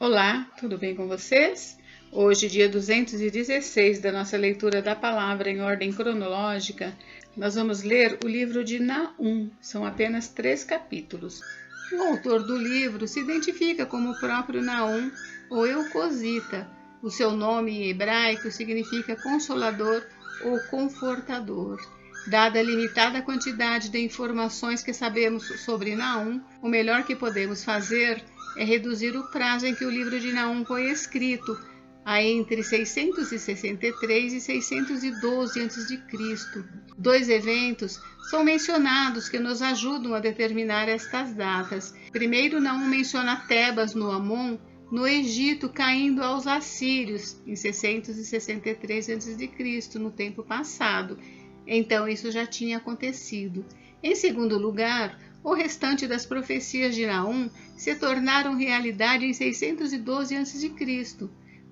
Olá, tudo bem com vocês? Hoje, dia 216 da nossa leitura da palavra em ordem cronológica, nós vamos ler o livro de Naum. São apenas 3 capítulos. O autor do livro se identifica como o próprio Naum ou Eucosita. O seu nome em hebraico significa consolador ou confortador. Dada a limitada quantidade de informações que sabemos sobre Naum, o melhor que podemos fazer é reduzir o prazo em que o livro de Naum foi escrito, a entre 663 e 612 a.C. 2 eventos são mencionados que nos ajudam a determinar estas datas. Primeiro, Naum menciona Tebas, no Amon, no Egito, caindo aos assírios, em 663 a.C., no tempo passado. Então, isso já tinha acontecido. Em segundo lugar, o restante das profecias de Naum se tornaram realidade em 612 a.C.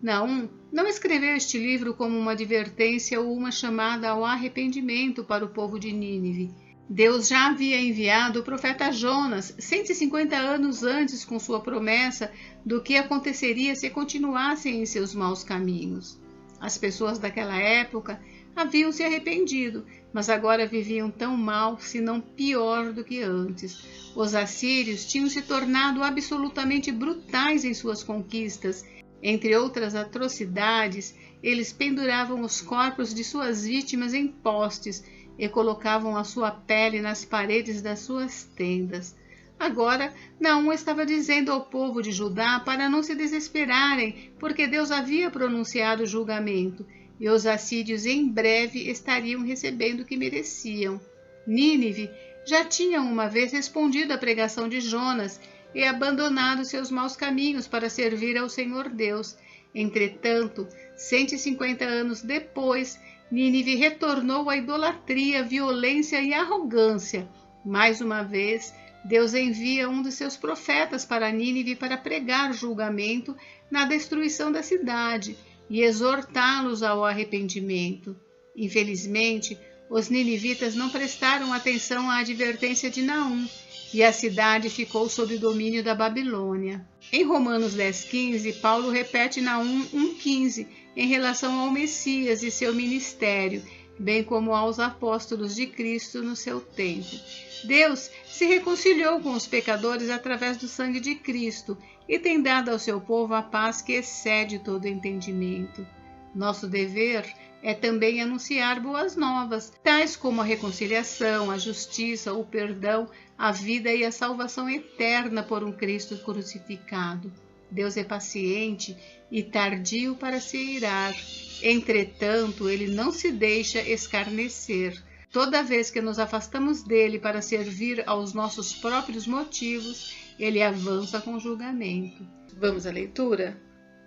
Naum não escreveu este livro como uma advertência ou uma chamada ao arrependimento para o povo de Nínive. Deus já havia enviado o profeta Jonas 150 anos antes com sua promessa do que aconteceria se continuassem em seus maus caminhos. As pessoas daquela época haviam se arrependido, mas agora viviam tão mal, se não pior do que antes. Os assírios tinham se tornado absolutamente brutais em suas conquistas. Entre outras atrocidades, eles penduravam os corpos de suas vítimas em postes e colocavam a sua pele nas paredes das suas tendas. Agora, Naum estava dizendo ao povo de Judá para não se desesperarem, porque Deus havia pronunciado o julgamento, e os assírios em breve estariam recebendo o que mereciam. Nínive já tinha uma vez respondido à pregação de Jonas e abandonado seus maus caminhos para servir ao Senhor Deus. Entretanto, 150 anos depois, Nínive retornou à idolatria, violência e arrogância. Mais uma vez, Deus envia um de seus profetas para Nínive para pregar julgamento na destruição da cidade e exortá-los ao arrependimento. Infelizmente, os ninivitas não prestaram atenção à advertência de Naum, e a cidade ficou sob o domínio da Babilônia. Em Romanos 10:15, Paulo repete Naum 1:15 em relação ao Messias e seu ministério, bem como aos apóstolos de Cristo no seu tempo. Deus se reconciliou com os pecadores através do sangue de Cristo e tem dado ao seu povo a paz que excede todo entendimento. Nosso dever é também anunciar boas novas, tais como a reconciliação, a justiça, o perdão, a vida e a salvação eterna por um Cristo crucificado. Deus é paciente e tardio para se irar. Entretanto, ele não se deixa escarnecer. Toda vez que nos afastamos dele para servir aos nossos próprios motivos, ele avança com julgamento. Vamos à leitura?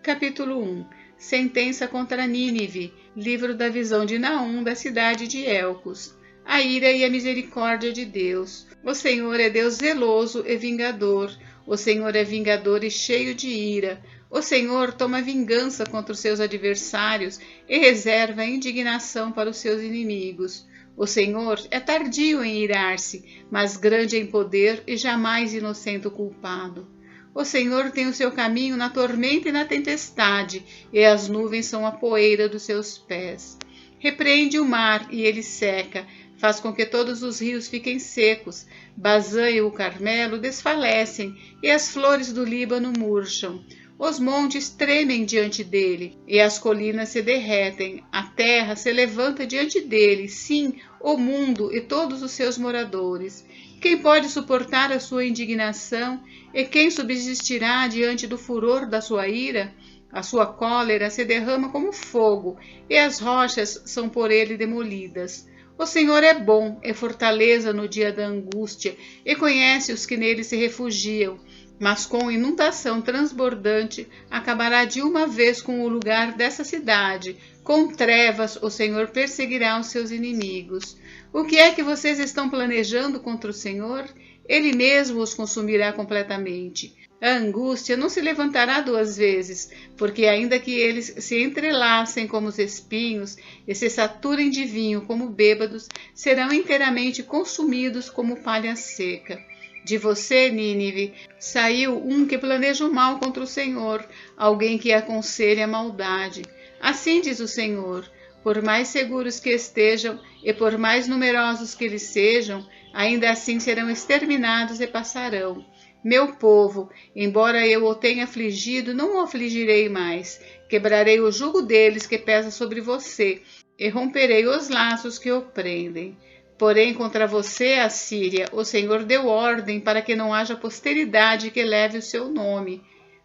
Capítulo 1. Sentença contra Nínive. Livro da visão de Naum da cidade de Elcos. A ira e a misericórdia de Deus. O Senhor é Deus zeloso e vingador. O Senhor é vingador e cheio de ira. O Senhor toma vingança contra os seus adversários e reserva a indignação para os seus inimigos. O Senhor é tardio em irar-se, mas grande em poder e jamais inocente o culpado. O Senhor tem o seu caminho na tormenta e na tempestade, e as nuvens são a poeira dos seus pés. Repreende o mar e ele seca, faz com que todos os rios fiquem secos. Bazã e o Carmelo desfalecem, e as flores do Líbano murcham. Os montes tremem diante dele, e as colinas se derretem. A terra se levanta diante dele, sim, o mundo e todos os seus moradores. Quem pode suportar a sua indignação? E quem subsistirá diante do furor da sua ira? A sua cólera se derrama como fogo, e as rochas são por ele demolidas. O Senhor é bom, é fortaleza no dia da angústia, e conhece os que nele se refugiam. Mas com inundação transbordante acabará de uma vez com o lugar dessa cidade. Com trevas o Senhor perseguirá os seus inimigos. O que é que vocês estão planejando contra o Senhor? Ele mesmo os consumirá completamente. A angústia não se levantará 2 vezes, porque ainda que eles se entrelacem como os espinhos e se saturem de vinho como bêbados, serão inteiramente consumidos como palha seca. De você, Nínive, saiu um que planeja o mal contra o Senhor, alguém que aconselha a maldade. Assim diz o Senhor: por mais seguros que estejam e por mais numerosos que eles sejam, ainda assim serão exterminados e passarão. Meu povo, embora eu o tenha afligido, não o afligirei mais. Quebrarei o jugo deles que pesa sobre você, e romperei os laços que o prendem. Porém, contra você, Assíria, o Senhor deu ordem para que não haja posteridade que leve o seu nome.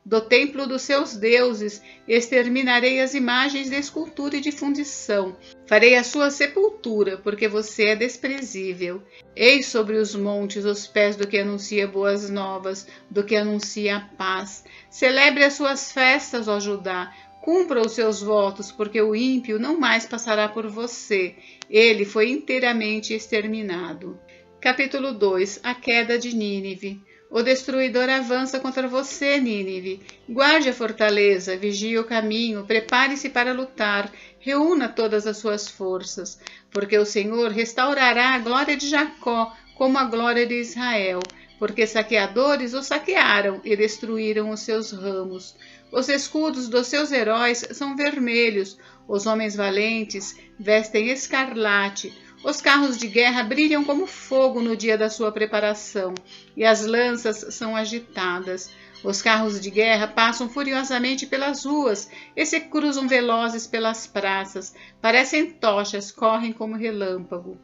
Do templo dos seus deuses exterminarei as imagens de escultura e de fundição. Farei a sua sepultura, porque você é desprezível. Eis sobre os montes os pés do que anuncia boas novas, do que anuncia a paz. Celebre as suas festas, ó Judá. Cumpra os seus votos, porque o ímpio não mais passará por você. Ele foi inteiramente exterminado. Capítulo 2. A queda de Nínive. O destruidor avança contra você, Nínive. Guarde a fortaleza, vigie o caminho, prepare-se para lutar, reúna todas as suas forças, porque o Senhor restaurará a glória de Jacó como a glória de Israel, porque saqueadores o saquearam e destruíram os seus ramos. Os escudos dos seus heróis são vermelhos, os homens valentes vestem escarlate. Os carros de guerra brilham como fogo no dia da sua preparação, e as lanças são agitadas. Os carros de guerra passam furiosamente pelas ruas e se cruzam velozes pelas praças. Parecem tochas, correm como relâmpago.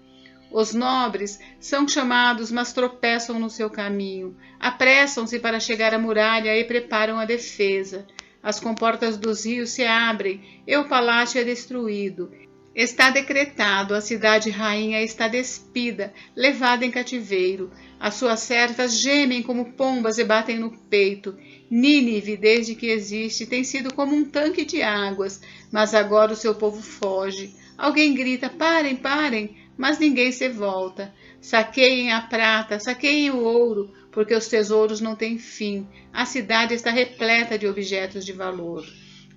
Os nobres são chamados, mas tropeçam no seu caminho. Apressam-se para chegar à muralha e preparam a defesa. As comportas dos rios se abrem e o palácio é destruído. Está decretado, a cidade rainha está despida, levada em cativeiro. As suas servas gemem como pombas e batem no peito. Nínive, desde que existe, tem sido como um tanque de águas, mas agora o seu povo foge. Alguém grita: parem, parem, mas ninguém se volta. Saqueiem a prata, saqueiem o ouro, porque os tesouros não têm fim. A cidade está repleta de objetos de valor.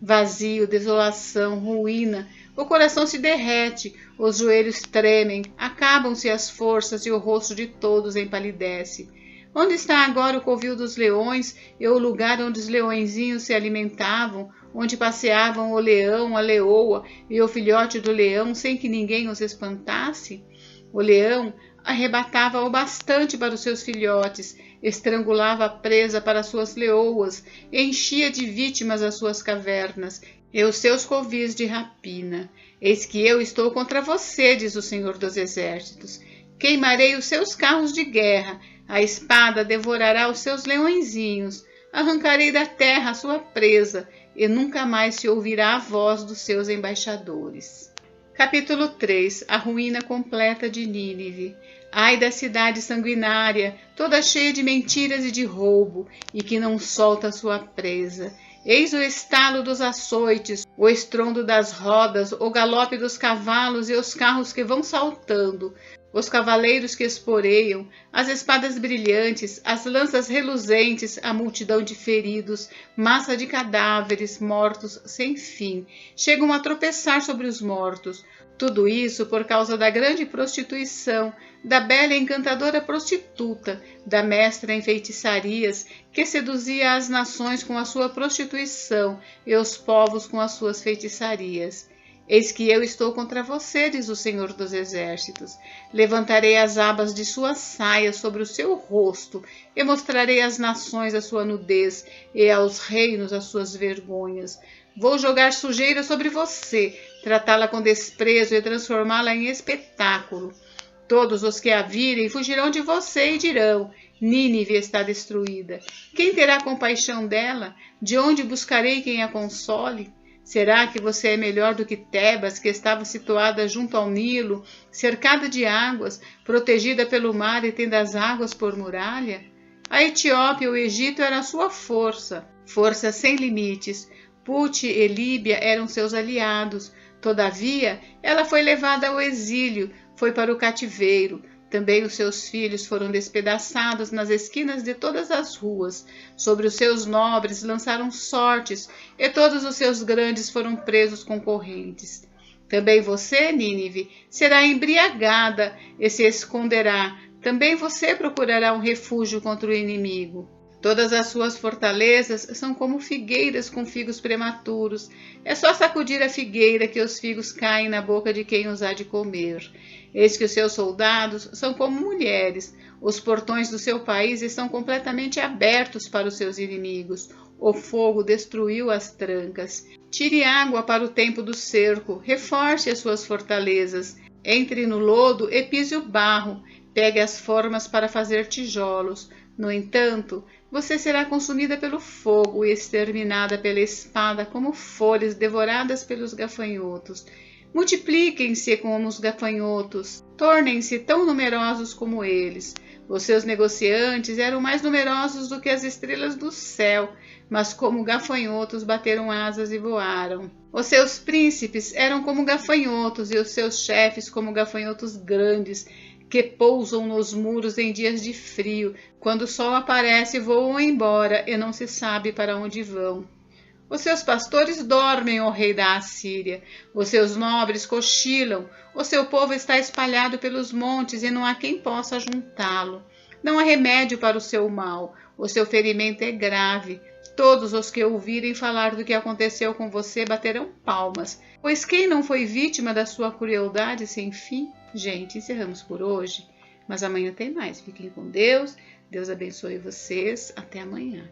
Vazio, desolação, ruína. O coração se derrete, os joelhos tremem, acabam-se as forças e o rosto de todos empalidece. Onde está agora o covil dos leões e o lugar onde os leõezinhos se alimentavam, onde passeavam o leão, a leoa e o filhote do leão sem que ninguém os espantasse? O leão arrebatava o bastante para os seus filhotes, estrangulava a presa para suas leoas, enchia de vítimas as suas cavernas e os seus covis de rapina. Eis que eu estou contra você, diz o Senhor dos Exércitos. Queimarei os seus carros de guerra, a espada devorará os seus leõezinhos, arrancarei da terra a sua presa, e nunca mais se ouvirá a voz dos seus embaixadores. Capítulo 3. A ruína completa de Nínive. Ai da cidade sanguinária, toda cheia de mentiras e de roubo, e que não solta sua presa. Eis o estalo dos açoites, o estrondo das rodas, o galope dos cavalos e os carros que vão saltando, os cavaleiros que esporeiam, as espadas brilhantes, as lanças reluzentes, a multidão de feridos, massa de cadáveres mortos sem fim. Chegam a tropeçar sobre os mortos. Tudo isso por causa da grande prostituição, da bela e encantadora prostituta, da mestra em feitiçarias, que seduzia as nações com a sua prostituição e os povos com as suas feitiçarias. Eis que eu estou contra você, diz o Senhor dos Exércitos. Levantarei as abas de sua saia sobre o seu rosto e mostrarei às nações a sua nudez e aos reinos as suas vergonhas. Vou jogar sujeira sobre você, tratá-la com desprezo e transformá-la em espetáculo. Todos os que a virem fugirão de você e dirão: Nínive está destruída. Quem terá compaixão dela? De onde buscarei quem a console? Será que você é melhor do que Tebas, que estava situada junto ao Nilo, cercada de águas, protegida pelo mar e tendo as águas por muralha? A Etiópia e o Egito eram a sua força sem limites. Put e Líbia eram seus aliados. Todavia, ela foi levada ao exílio, foi para o cativeiro. Também os seus filhos foram despedaçados nas esquinas de todas as ruas. Sobre os seus nobres lançaram sortes, e todos os seus grandes foram presos com correntes. Também você, Nínive, será embriagada e se esconderá. Também você procurará um refúgio contra o inimigo. Todas as suas fortalezas são como figueiras com figos prematuros. É só sacudir a figueira que os figos caem na boca de quem os há de comer. Eis que os seus soldados são como mulheres. Os portões do seu país estão completamente abertos para os seus inimigos. O fogo destruiu as trancas. Tire água para o tempo do cerco. Reforce as suas fortalezas. Entre no lodo e pise o barro. Pegue as formas para fazer tijolos. No entanto, você será consumida pelo fogo e exterminada pela espada como folhas devoradas pelos gafanhotos. Multipliquem-se como os gafanhotos, tornem-se tão numerosos como eles. Os seus negociantes eram mais numerosos do que as estrelas do céu, mas como gafanhotos bateram asas e voaram. Os seus príncipes eram como gafanhotos e os seus chefes como gafanhotos grandes, que pousam nos muros em dias de frio. Quando o sol aparece, voam embora e não se sabe para onde vão. Os seus pastores dormem, ó rei da Assíria. Os seus nobres cochilam. O seu povo está espalhado pelos montes e não há quem possa juntá-lo. Não há remédio para o seu mal. O seu ferimento é grave. Todos os que ouvirem falar do que aconteceu com você baterão palmas, pois quem não foi vítima da sua crueldade sem fim? Gente, encerramos por hoje, mas amanhã tem mais. Fiquem com Deus. Deus abençoe vocês. Até amanhã.